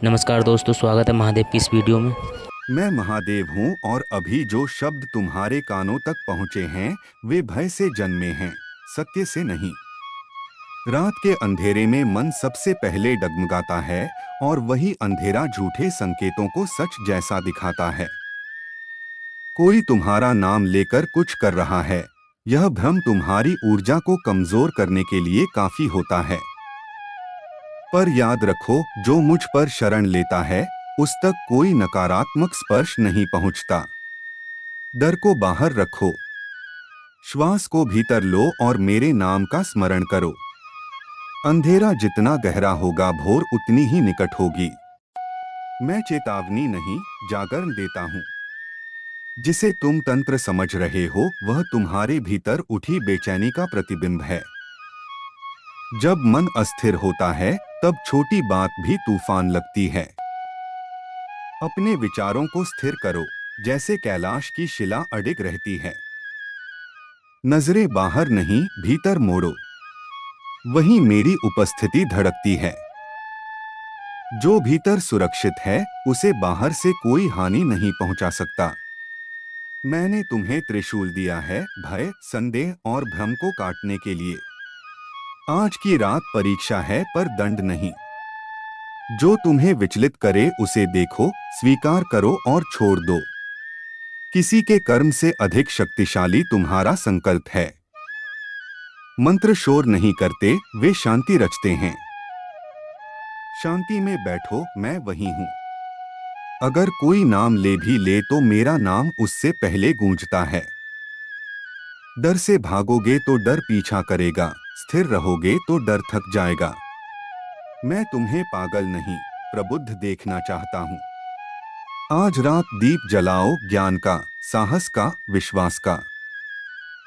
नमस्कार दोस्तों, स्वागत है महादेव की इस वीडियो में। मैं महादेव हूँ और अभी जो शब्द तुम्हारे कानों तक पहुँचे हैं वे भय से जन्मे हैं, सत्य से नहीं। रात के अंधेरे में मन सबसे पहले डगमगाता है और वही अंधेरा झूठे संकेतों को सच जैसा दिखाता है। कोई तुम्हारा नाम लेकर कुछ कर रहा है, यह भ्रम तुम्हारी ऊर्जा को कमजोर करने के लिए काफी होता है। पर याद रखो, जो मुझ पर शरण लेता है उस तक कोई नकारात्मक स्पर्श नहीं पहुंचता। डर को बाहर रखो, श्वास को भीतर लो और मेरे नाम का स्मरण करो। अंधेरा जितना गहरा होगा, भोर उतनी ही निकट होगी। मैं चेतावनी नहीं, जागरण देता हूँ। जिसे तुम तंत्र समझ रहे हो वह तुम्हारे भीतर उठी बेचैनी का प्रतिबिंब है। जब मन अस्थिर होता है तब छोटी बात भी तूफान लगती है। अपने विचारों को स्थिर करो, जैसे कैलाश की शिला अडिग रहती है। नजरें बाहर नहीं, भीतर मोड़ो, वहीं मेरी उपस्थिति धड़कती है। जो भीतर सुरक्षित है उसे बाहर से कोई हानि नहीं पहुंचा सकता। मैंने तुम्हें त्रिशूल दिया है, भय, संदेह और भ्रम को काटने के लिए। आज की रात परीक्षा है पर दंड नहीं। जो तुम्हें विचलित करे उसे देखो, स्वीकार करो और छोड़ दो। किसी के कर्म से अधिक शक्तिशाली तुम्हारा संकल्प है। मंत्र शोर नहीं करते, वे शांति रचते हैं। शांति में बैठो, मैं वही हूँ। अगर कोई नाम ले भी ले तो मेरा नाम उससे पहले गूंजता है। डर से भागोगे तो डर पीछा करेगा, स्थिर रहोगे तो डर थक जाएगा। मैं तुम्हें पागल नहीं, प्रबुद्ध देखना चाहता हूँ। आज रात दीप जलाओ, ज्ञान का, साहस का, विश्वास का।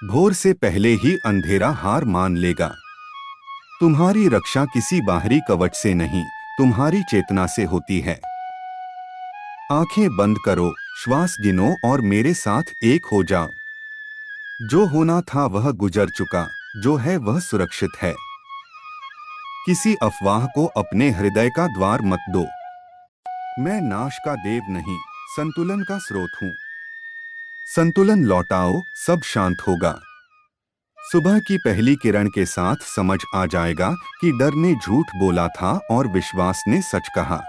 भोर से पहले ही अंधेरा हार मान लेगा। तुम्हारी रक्षा किसी बाहरी कवच से नहीं, तुम्हारी चेतना से होती है। आंखें बंद करो, श्वास गिनो और मेरे साथ एक हो जाओ। जो होना था वह गुजर चुका, जो है वह सुरक्षित है। किसी अफवाह को अपने हृदय का द्वार मत दो। मैं नाश का देव नहीं, संतुलन का स्रोत हूँ। संतुलन लौटाओ, सब शांत होगा। सुबह की पहली किरण के साथ समझ आ जाएगा कि डर ने झूठ बोला था और विश्वास ने सच कहा।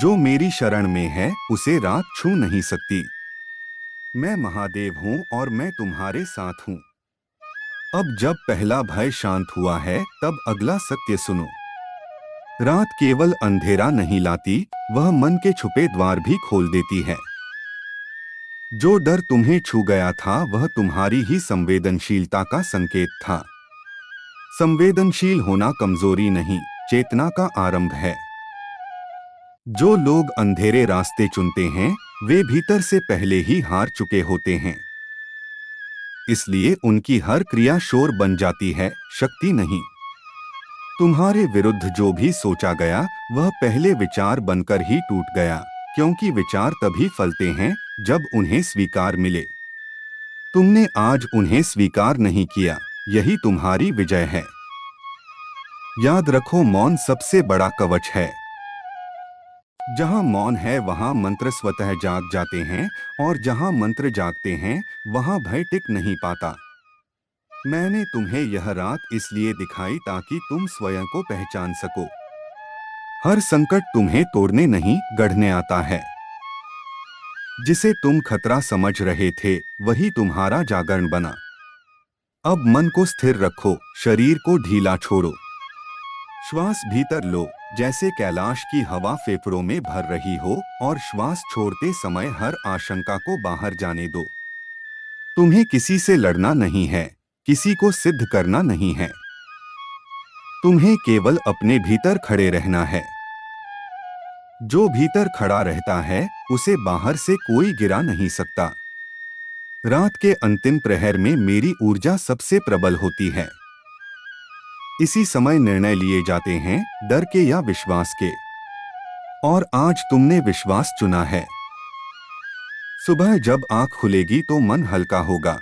जो मेरी शरण में है उसे रात छू नहीं सकती। मैं महादेव हूँ और मैं तुम्हारे साथ हूँ। अब जब पहला भय शांत हुआ है तब अगला सत्य सुनो। रात केवल अंधेरा नहीं लाती, वह मन के छुपे द्वार भी खोल देती है। जो डर तुम्हें छू गया था वह तुम्हारी ही संवेदनशीलता का संकेत था। संवेदनशील होना कमजोरी नहीं, चेतना का आरंभ है। जो लोग अंधेरे रास्ते चुनते हैं वे भीतर से पहले ही हार चुके होते हैं। इसलिए उनकी हर क्रिया शोर बन जाती है, शक्ति नहीं। तुम्हारे विरुद्ध जो भी सोचा गया वह पहले विचार बनकर ही टूट गया, क्योंकि विचार तभी फलते हैं जब उन्हें स्वीकार मिले। तुमने आज उन्हें स्वीकार नहीं किया, यही तुम्हारी विजय है। याद रखो, मौन सबसे बड़ा कवच है। जहां मौन है वहां मंत्र स्वतः जाग जाते हैं और जहां मंत्र जागते हैं वहां भय टिक नहीं पाता। मैंने तुम्हें यह रात इसलिए दिखाई ताकि तुम स्वयं को पहचान सको। हर संकट तुम्हें तोड़ने नहीं, गढ़ने आता है। जिसे तुम खतरा समझ रहे थे वही तुम्हारा जागरण बना। अब मन को स्थिर रखो, शरीर को ढीला छोड़ो। श्वास भीतर लो, जैसे कैलाश की हवा फेफड़ों में भर रही हो, और श्वास छोड़ते समय हर आशंका को बाहर जाने दो। तुम्हें किसी से लड़ना नहीं है, किसी को सिद्ध करना नहीं है। तुम्हें केवल अपने भीतर खड़े रहना है। जो भीतर खड़ा रहता है उसे बाहर से कोई गिरा नहीं सकता। रात के अंतिम प्रहर में मेरी ऊर्जा सबसे प्रबल होती है। इसी समय निर्णय लिए जाते हैं, डर के या विश्वास के। और आज तुमने विश्वास चुना है। सुबह जब आंख खुलेगी तो मन हल्का होगा।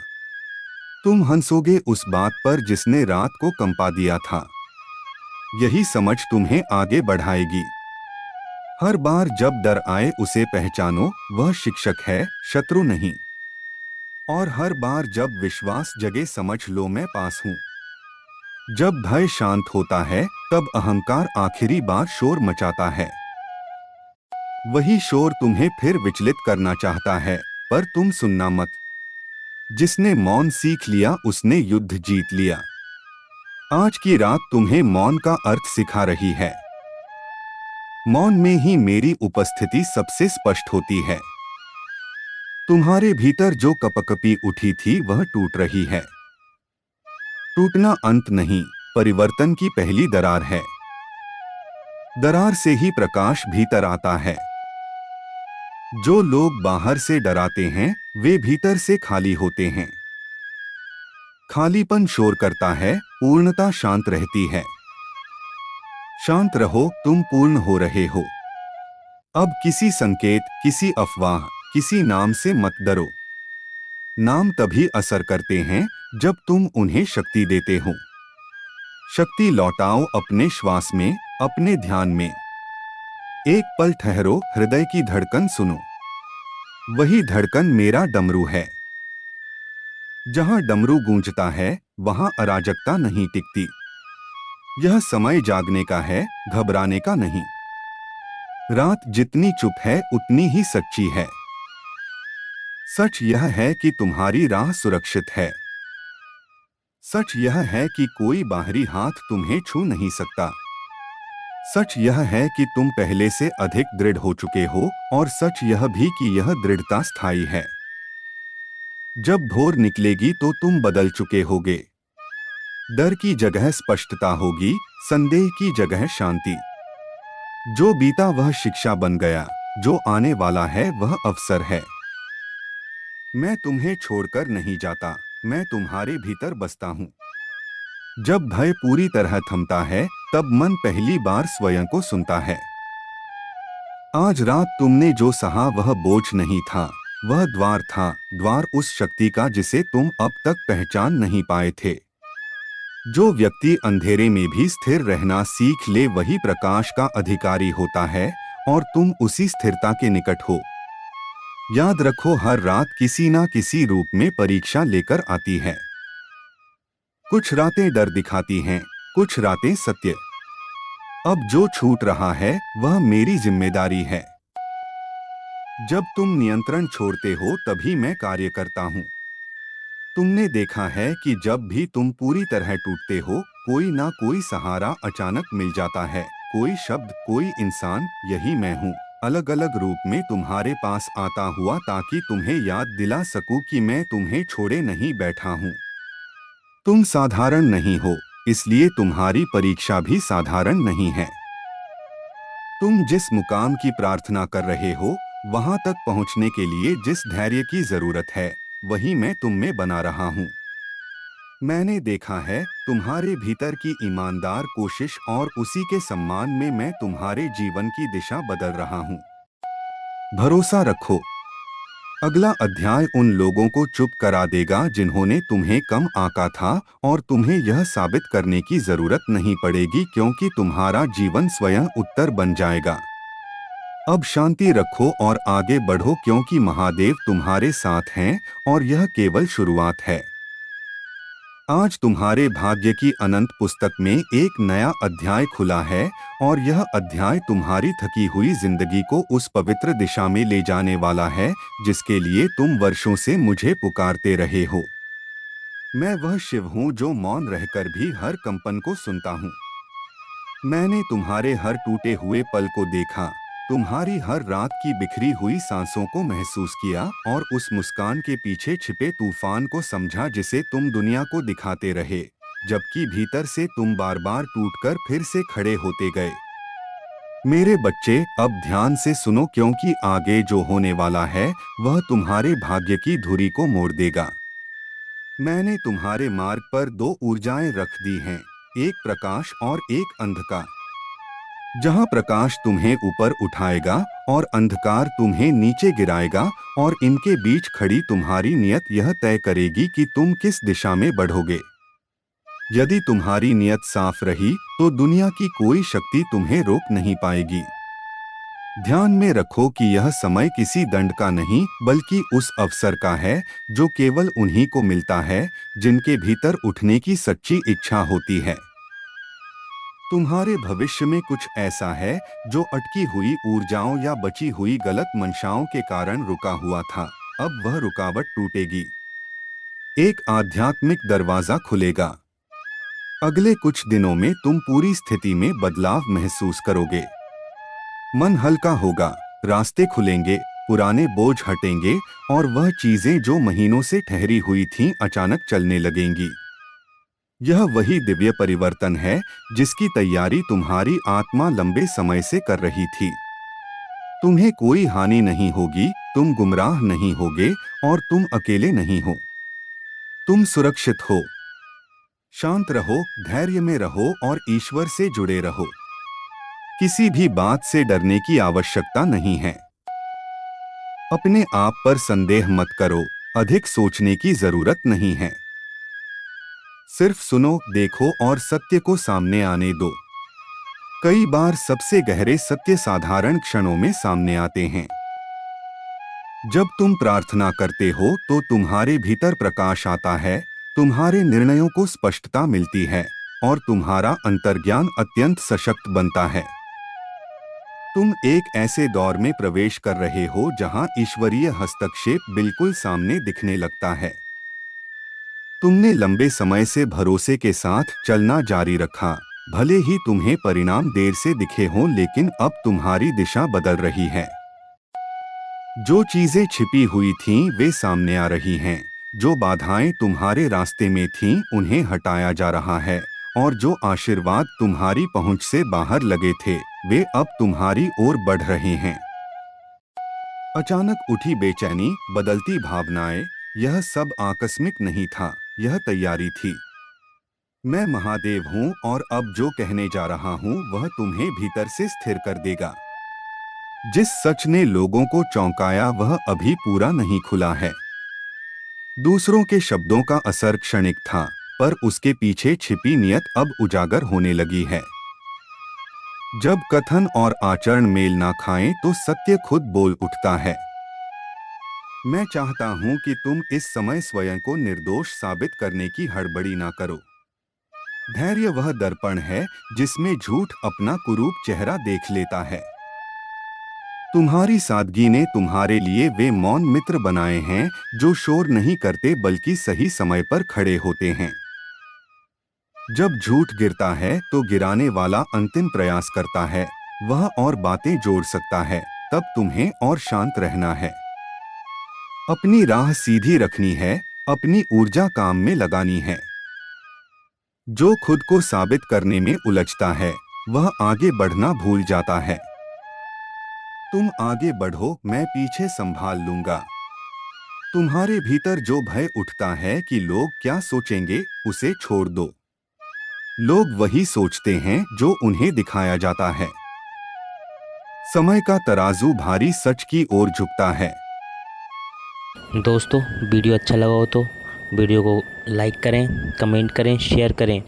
तुम हंसोगे उस बात पर जिसने रात को कंपा दिया था। यही समझ तुम्हें आगे बढ़ाएगी। हर बार जब डर आए उसे पहचानो, वह शिक्षक है, शत्रु नहीं। और हर बार जब विश्वास जगे समझ लो मैं पास हूं। जब भय शांत होता है तब अहंकार आखिरी बार शोर मचाता है। वही शोर तुम्हें फिर विचलित करना चाहता है, पर तुम सुनना मत। जिसने मौन सीख लिया उसने युद्ध जीत लिया। आज की रात तुम्हें मौन का अर्थ सिखा रही है। मौन में ही मेरी उपस्थिति सबसे स्पष्ट होती है। तुम्हारे भीतर जो कपकपी उठी थी वह टूट रही है। टूटना अंत नहीं, परिवर्तन की पहली दरार है। दरार से ही प्रकाश भीतर आता है। जो लोग बाहर से डराते हैं वे भीतर से खाली होते हैं। खालीपन शोर करता है, पूर्णता शांत रहती है। शांत रहो, तुम पूर्ण हो रहे हो। अब किसी संकेत, किसी अफवाह, किसी नाम से मत डरो। नाम तभी असर करते हैं जब तुम उन्हें शक्ति देते हो। शक्ति लौटाओ अपने श्वास में, अपने ध्यान में। एक पल ठहरो, हृदय की धड़कन सुनो। वही धड़कन मेरा डमरू है। जहां डमरू गूंजता है वहां अराजकता नहीं टिकती। यह समय जागने का है, घबराने का नहीं। रात जितनी चुप है उतनी ही सच्ची है। सच यह है कि तुम्हारी राह सुरक्षित है। सच यह है कि कोई बाहरी हाथ तुम्हें छू नहीं सकता। सच यह है कि तुम पहले से अधिक दृढ़ हो चुके हो, और सच यह भी कि यह दृढ़ता स्थायी है। जब भोर निकलेगी तो तुम बदल चुके होगे। डर की जगह स्पष्टता होगी, संदेह की जगह शांति। जो बीता वह शिक्षा बन गया, जो आने वाला है वह अवसर है। मैं तुम्हें छोड़कर नहीं जाता, मैं तुम्हारे भीतर बसता हूँ। जब भय पूरी तरह थमता है तब मन पहली बार स्वयं को सुनता है। आज रात तुमने जो सहा वह बोझ नहीं था, वह द्वार था, द्वार उस शक्ति का जिसे तुम अब तक पहचान नहीं पाए थे। जो व्यक्ति अंधेरे में भी स्थिर रहना सीख ले वही प्रकाश का अधिकारी होता है, और तुम उसी स्थिरता के निकट हो। याद रखो, हर रात किसी ना किसी रूप में परीक्षा लेकर आती है। कुछ रातें डर दिखाती हैं, कुछ रातें सत्य। अब जो छूट रहा है वह मेरी जिम्मेदारी है। जब तुम नियंत्रण छोड़ते हो तभी मैं कार्य करता हूँ। तुमने देखा है कि जब भी तुम पूरी तरह टूटते हो, कोई ना कोई सहारा अचानक मिल जाता है। कोई शब्द, कोई इंसान, यही मैं हूँ, अलग अलग रूप में तुम्हारे पास आता हुआ, ताकि तुम्हें याद दिला सकूं कि मैं तुम्हें छोड़े नहीं बैठा हूँ। तुम साधारण नहीं हो, इसलिए तुम्हारी परीक्षा भी साधारण नहीं है। तुम जिस मुकाम की प्रार्थना कर रहे हो, वहां तक पहुंचने के लिए जिस धैर्य की जरूरत है वही मैं तुम में बना रहा हूँ। मैंने देखा है तुम्हारे भीतर की ईमानदार कोशिश, और उसी के सम्मान में मैं तुम्हारे जीवन की दिशा बदल रहा हूँ। भरोसा रखो, अगला अध्याय उन लोगों को चुप करा देगा जिन्होंने तुम्हें कम आंका था, और तुम्हें यह साबित करने की जरूरत नहीं पड़ेगी, क्योंकि तुम्हारा जीवन स्वयं उत्तर बन जाएगा। अब शांति रखो और आगे बढ़ो, क्योंकि महादेव तुम्हारे साथ हैं, और यह केवल शुरुआत है। आज तुम्हारे भाग्य की अनंत पुस्तक में एक नया अध्याय खुला है, और यह अध्याय तुम्हारी थकी हुई जिंदगी को उस पवित्र दिशा में ले जाने वाला है जिसके लिए तुम वर्षों से मुझे पुकारते रहे हो। मैं वह शिव हूँ जो मौन रहकर भी हर कंपन को सुनता हूँ। मैंने तुम्हारे हर टूटे हुए पल को देखा, तुम्हारी हर रात की बिखरी हुई सांसों को महसूस किया, और उस मुस्कान के पीछे छिपे तूफान को समझा जिसे तुम दुनिया को दिखाते रहे, जबकि भीतर से तुम बार बार टूटकर फिर से खड़े होते गए। मेरे बच्चे, अब ध्यान से सुनो, क्योंकि आगे जो होने वाला है वह तुम्हारे भाग्य की धुरी को मोड़ देगा। मैंने तुम्हारे मार्ग पर दो ऊर्जाएं रख दी हैं, एक प्रकाश और एक अंधकार। जहां प्रकाश तुम्हें ऊपर उठाएगा और अंधकार तुम्हें नीचे गिराएगा, और इनके बीच खड़ी तुम्हारी नियत यह तय करेगी कि तुम किस दिशा में बढ़ोगे। यदि तुम्हारी नियत साफ रही तो दुनिया की कोई शक्ति तुम्हें रोक नहीं पाएगी। ध्यान में रखो कि यह समय किसी दंड का नहीं बल्कि उस अवसर का है जो केवल उन्हीं को मिलता है जिनके भीतर उठने की सच्ची इच्छा होती है। तुम्हारे भविष्य में कुछ ऐसा है जो अटकी हुई ऊर्जाओं या बची हुई गलत मंशाओं के कारण रुका हुआ था। अब वह रुकावट टूटेगी। एक आध्यात्मिक दरवाजा खुलेगा। अगले कुछ दिनों में तुम पूरी स्थिति में बदलाव महसूस करोगे। मन हल्का होगा, रास्ते खुलेंगे, पुराने बोझ हटेंगे और वह चीजें जो महीनों से ठहरी हुई थीं अचानक चलने लगेंगी। यह वही दिव्य परिवर्तन है जिसकी तैयारी तुम्हारी आत्मा लंबे समय से कर रही थी। तुम्हें कोई हानि नहीं होगी, तुम गुमराह नहीं होगे और तुम अकेले नहीं हो। तुम सुरक्षित हो। शांत रहो, धैर्य में रहो और ईश्वर से जुड़े रहो। किसी भी बात से डरने की आवश्यकता नहीं है। अपने आप पर संदेह मत करो, अधिक सोचने की जरूरत नहीं है। सिर्फ सुनो, देखो और सत्य को सामने आने दो। कई बार सबसे गहरे सत्य साधारण क्षणों में सामने आते हैं। जब तुम प्रार्थना करते हो तो तुम्हारे भीतर प्रकाश आता है, तुम्हारे निर्णयों को स्पष्टता मिलती है और तुम्हारा अंतर्ज्ञान अत्यंत सशक्त बनता है। तुम एक ऐसे दौर में प्रवेश कर रहे हो जहां ईश्वरीय हस्तक्षेप बिल्कुल सामने दिखने लगता है। तुमने लंबे समय से भरोसे के साथ चलना जारी रखा, भले ही तुम्हें परिणाम देर से दिखे हों, लेकिन अब तुम्हारी दिशा बदल रही है। जो चीजें छिपी हुई थीं वे सामने आ रही हैं। जो बाधाएं तुम्हारे रास्ते में थीं उन्हें हटाया जा रहा है और जो आशीर्वाद तुम्हारी पहुंच से बाहर लगे थे वे अब तुम्हारी ओर बढ़ रहे हैं। अचानक उठी बेचैनी, बदलती भावनाएं, यह सब आकस्मिक नहीं था, यह तैयारी थी। मैं महादेव हूँ और अब जो कहने जा रहा हूँ वह तुम्हें भीतर से स्थिर कर देगा। जिस सच ने लोगों को चौंकाया वह अभी पूरा नहीं खुला है। दूसरों के शब्दों का असर क्षणिक था, पर उसके पीछे छिपी नियत अब उजागर होने लगी है। जब कथन और आचरण मेल ना खाएं तो सत्य खुद बोल उठता है। मैं चाहता हूं कि तुम इस समय स्वयं को निर्दोष साबित करने की हड़बड़ी ना करो। धैर्य वह दर्पण है जिसमें झूठ अपना कुरूप चेहरा देख लेता है। तुम्हारी सादगी ने तुम्हारे लिए वे मौन मित्र बनाए हैं जो शोर नहीं करते बल्कि सही समय पर खड़े होते हैं। जब झूठ गिरता है तो गिराने वाला अंतिम प्रयास करता है, वह और बातें जोड़ सकता है, तब तुम्हें और शांत रहना है। अपनी राह सीधी रखनी है, अपनी ऊर्जा काम में लगानी है। जो खुद को साबित करने में उलझता है वह आगे बढ़ना भूल जाता है। तुम आगे बढ़ो, मैं पीछे संभाल लूंगा। तुम्हारे भीतर जो भय उठता है कि लोग क्या सोचेंगे, उसे छोड़ दो। लोग वही सोचते हैं जो उन्हें दिखाया जाता है। समय का तराजू भारी सच की ओर झुकता है। दोस्तों, वीडियो अच्छा लगा हो तो वीडियो को लाइक करें, कमेंट करें, शेयर करें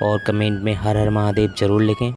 और कमेंट में हर हर महादेव ज़रूर लिखें।